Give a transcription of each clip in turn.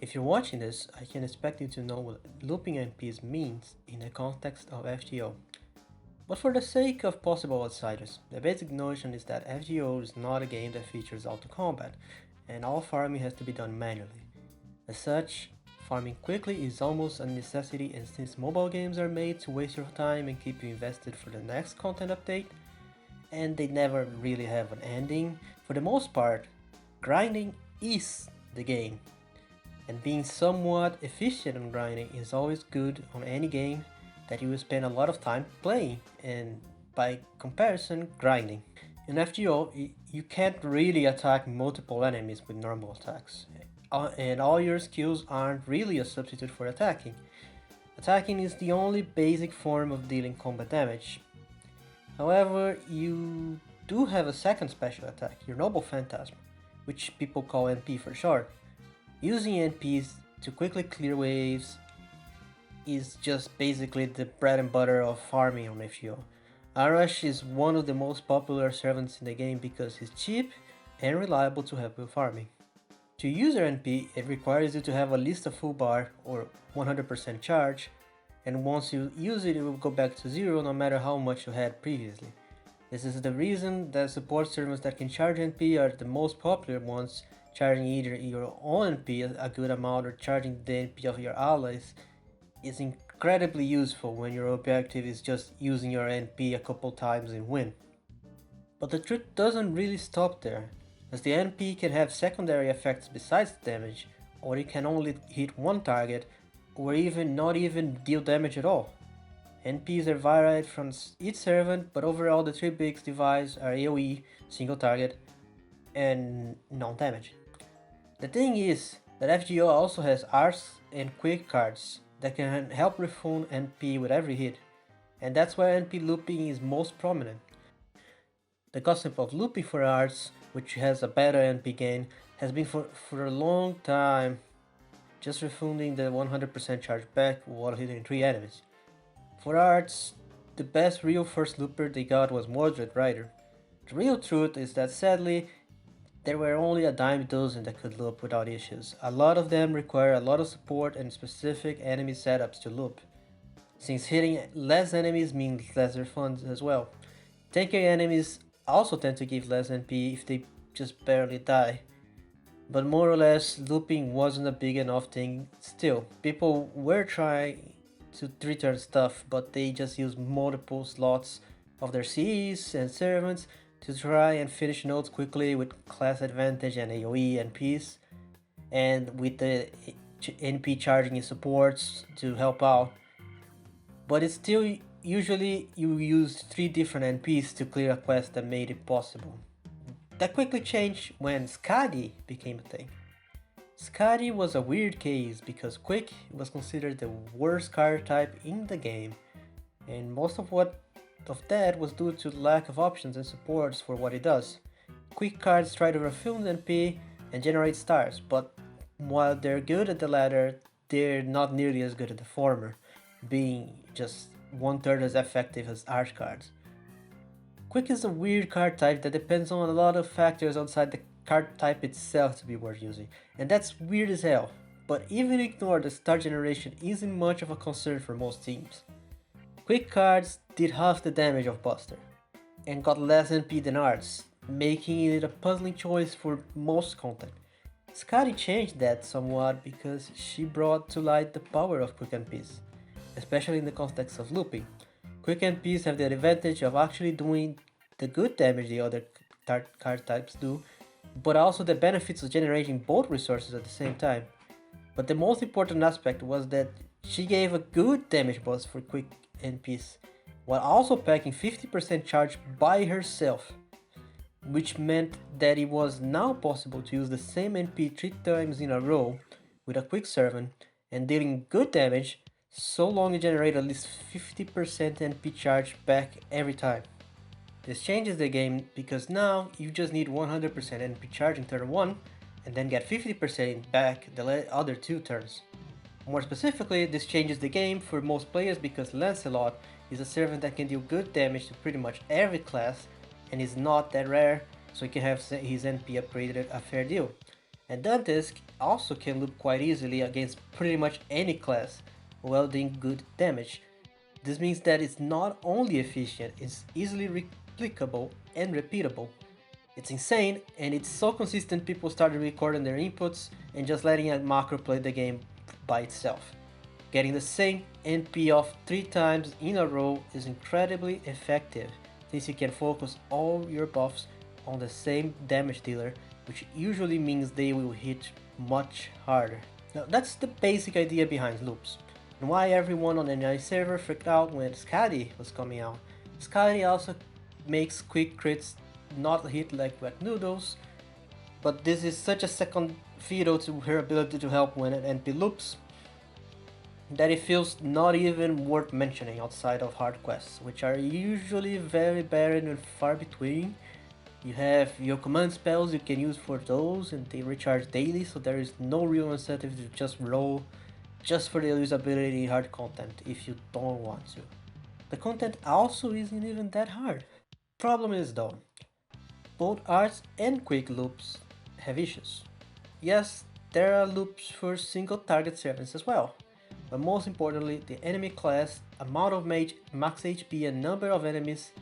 If you're watching this, I can expect you to know what looping NPs means in the context of FGO. But for the sake of possible outsiders, the basic notion is that FGO is not a game that features auto combat, and all farming has to be done manually. As such, farming quickly is almost a necessity, and since mobile games are made to waste your time and keep you invested for the next content update, and they never really have an ending, for the most part, grinding is the game. And being somewhat efficient on grinding is always good on any game that you will spend a lot of time playing and by comparison grinding. In FGO, you can't really attack multiple enemies with normal attacks, and all your skills aren't really a substitute for attacking. Attacking is the only basic form of dealing combat damage. However, you do have a second special attack, your Noble Phantasm, which people call NP for short. Using NPs to quickly clear waves is just basically the bread and butter of farming on FGO. Arash is one of the most popular servants in the game because he's cheap and reliable to help with farming. To use your NP, it requires you to have at least a full bar or 100% charge, and once you use it, it will go back to zero no matter how much you had previously. This is the reason that support servants that can charge NP are the most popular ones, charging either your own NP a good amount or charging the NP of your allies is incredibly useful when your objective is just using your NP a couple times and win. But the truth doesn't really stop there, as the NP can have secondary effects besides the damage, or it can only hit one target, or even not even deal damage at all. NPs are varied from each servant, but overall the three big divides are AoE, single target, and non-damage. The thing is that FGO also has arts and quick cards that can help refund NP with every hit, and that's why NP looping is most prominent. The concept of looping for arts, which has a better NP gain, has been for a long time just refunding the 100% charge back while hitting 3 enemies. For arts, the best real first looper they got was Mordred Rider. The real truth is that sadly, there were only a dime dozen that could loop without issues. A lot of them require a lot of support and specific enemy setups to loop, since hitting less enemies means lesser funds as well. Tanky enemies also tend to give less NP if they just barely die. But more or less, looping wasn't a big enough thing still. People were trying to return stuff, but they just used multiple slots of their CEs and servants to try and finish nodes quickly with class advantage and AoE and peace, and with the NP charging in supports to help out. But it's still usually you used 3 different NPs to clear a quest that made it possible. That quickly changed when Skadi became a thing. Skadi was a weird case because Quick was considered the worst card type in the game, and most of that was due to lack of options and supports for what it does. Quick cards try to refund NP and generate stars, but while they're good at the latter, they're not nearly as good at the former, being just 1/3 as effective as art cards. Quick is a weird card type that depends on a lot of factors outside the card type itself to be worth using, and that's weird as hell. But even ignore the star generation isn't much of a concern for most teams. Quick cards did half the damage of Buster, and got less NP than arts, making it a puzzling choice for most content. Skadi changed that somewhat because she brought to light the power of quick NPs, especially in the context of looping. Quick NPs have the advantage of actually doing the good damage the other card types do, but also the benefits of generating both resources at the same time. But the most important aspect was that she gave a good damage boost for quick NPs, while also packing 50% charge by herself, which meant that it was now possible to use the same NP 3 times in a row with a quick servant and dealing good damage so long you generate at least 50% NP charge back every time. This changes the game because now you just need 100% NP charge in turn 1 and then get 50% back the other 2 turns. More specifically, this changes the game for most players because Lancelot is a servant that can deal good damage to pretty much every class and is not that rare, so he can have his NP upgraded a fair deal. And Dantes also can loop quite easily against pretty much any class while doing good damage. This means that it's not only efficient, it's easily replicable and repeatable. It's insane, and it's so consistent people started recording their inputs and just letting a macro play the game by itself. Getting the same NP off 3 times in a row is incredibly effective, since you can focus all your buffs on the same damage dealer, which usually means they will hit much harder. Now that's the basic idea behind loops, and why everyone on the NI server freaked out when Skadi was coming out. Skadi also makes quick crits not hit like wet noodles, but this is such a second fiddle to her ability to help when an NP loops that it feels not even worth mentioning outside of hard quests, which are usually very barren and far between. You have your command spells you can use for those, and they recharge daily, so there is no real incentive to just roll just for the usability in hard content if you don't want to. The content also isn't even that hard. Problem is though, both arts and quick loops have issues. Yes, there are loops for single target servants as well, but most importantly, the enemy class, amount of mage, max HP, and number of enemies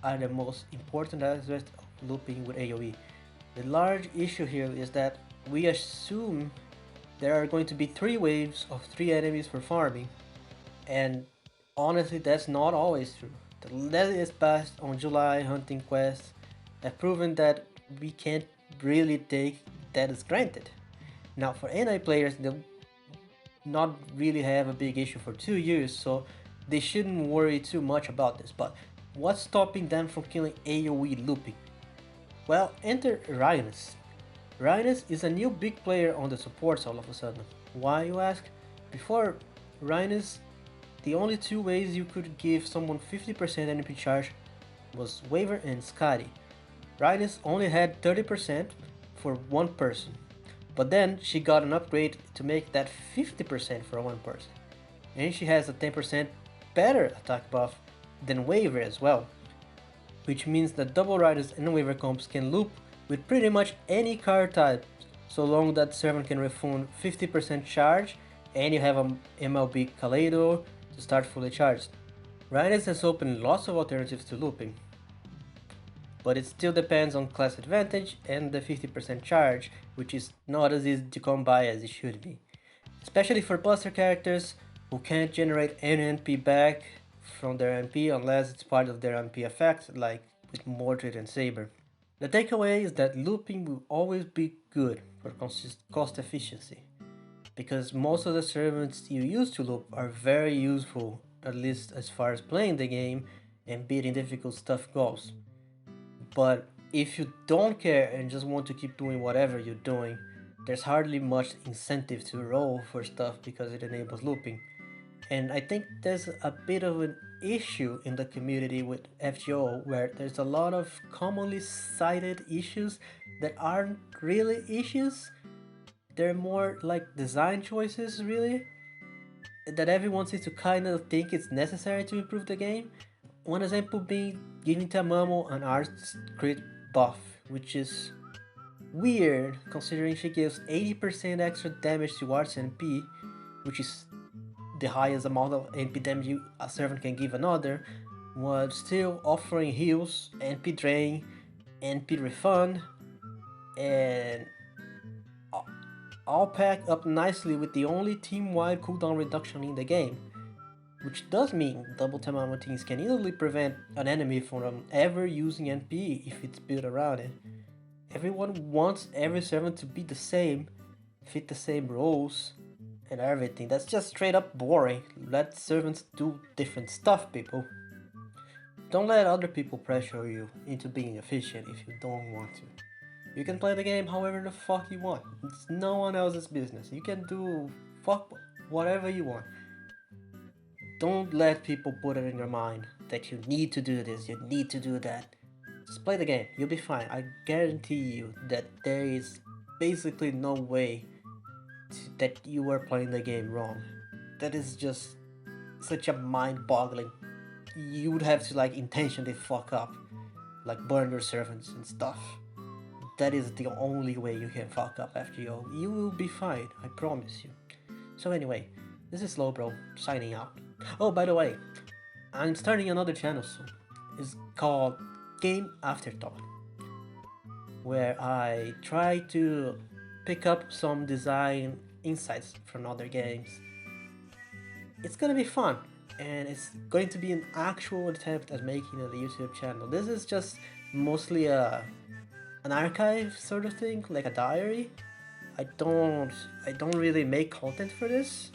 are the most important aspects of looping with AoE. The large issue here is that we assume there are going to be 3 waves of 3 enemies for farming, and honestly that's not always true. The latest patch on July hunting quests have proven that we can't really take that as granted. Now for NI players, they'll not really have a big issue for 2 years, so they shouldn't worry too much about this. But what's stopping them from killing AoE looping? Well, enter Rhinus. Rhinus is a new big player on the supports all of a sudden. Why, you ask? Before Rhinus, the only 2 ways you could give someone 50% NP charge was Waver and Skadi. Rhinus only had 30% for one person, but then she got an upgrade to make that 50% for one person. And she has a 10% better attack buff than Waver as well, which means that double Rhinus and Waver comps can loop with pretty much any card type, so long that servant can refund 50% charge and you have a MLB Kaleido to start fully charged. Rhinus has opened lots of alternatives to looping, but it still depends on class advantage and the 50% charge, which is not as easy to come by as it should be. Especially for buster characters who can't generate any NP back from their NP unless it's part of their NP effect, like with Mordred and Saber. The takeaway is that looping will always be good for cost efficiency, because most of the servants you use to loop are very useful, at least as far as playing the game and beating difficult stuff goes. But if you don't care and just want to keep doing whatever you're doing, there's hardly much incentive to roll for stuff because it enables looping. And I think there's a bit of an issue in the community with FGO where there's a lot of commonly cited issues that aren't really issues. They're more like design choices, really, that everyone seems to kind of think it's necessary to improve the game. One example being giving Tamamo an arts crit buff, which is weird considering she gives 80% extra damage to arts NP, which is the highest amount of NP damage a servant can give another, while still offering heals, NP drain, NP refund, and all packed up nicely with the only team-wide cooldown reduction in the game. Which does mean double Tamamo teams can easily prevent an enemy from ever using NP if it's built around it. Everyone wants every servant to be the same, fit the same roles, and everything. That's just straight up boring. Let servants do different stuff, people. Don't let other people pressure you into being efficient if you don't want to. You can play the game however the fuck you want. It's no one else's business. You can do fuck whatever you want. Don't let people put it in your mind that you need to do this, you need to do that. Just play the game, you'll be fine. I guarantee you that there is basically no way that you are playing the game wrong. That is just such a mind-boggling. You would have to like intentionally fuck up, like burn your servants and stuff. that is the only way you can fuck up FGO. You will be fine, I promise you. So anyway, this is Slowbro, signing out. Oh, by the way, I'm starting another channel soon. It's called Game Afterthought, where I try to pick up some design insights from other games. It's gonna be fun, and it's going to be an actual attempt at making a YouTube channel. This is just mostly an archive sort of thing, like a diary. I don't really make content for this,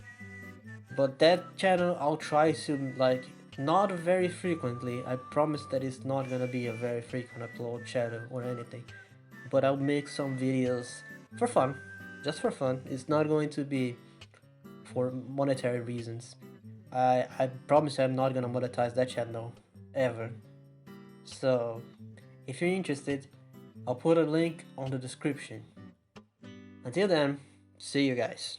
but that channel I'll try to, like, not very frequently. I promise that it's not gonna be a very frequent upload channel or anything, but I'll make some videos for fun, just for fun. It's not going to be for monetary reasons. I promise I'm not gonna monetize that channel ever. So if you're interested, I'll put a link on the description. Until then, see you guys.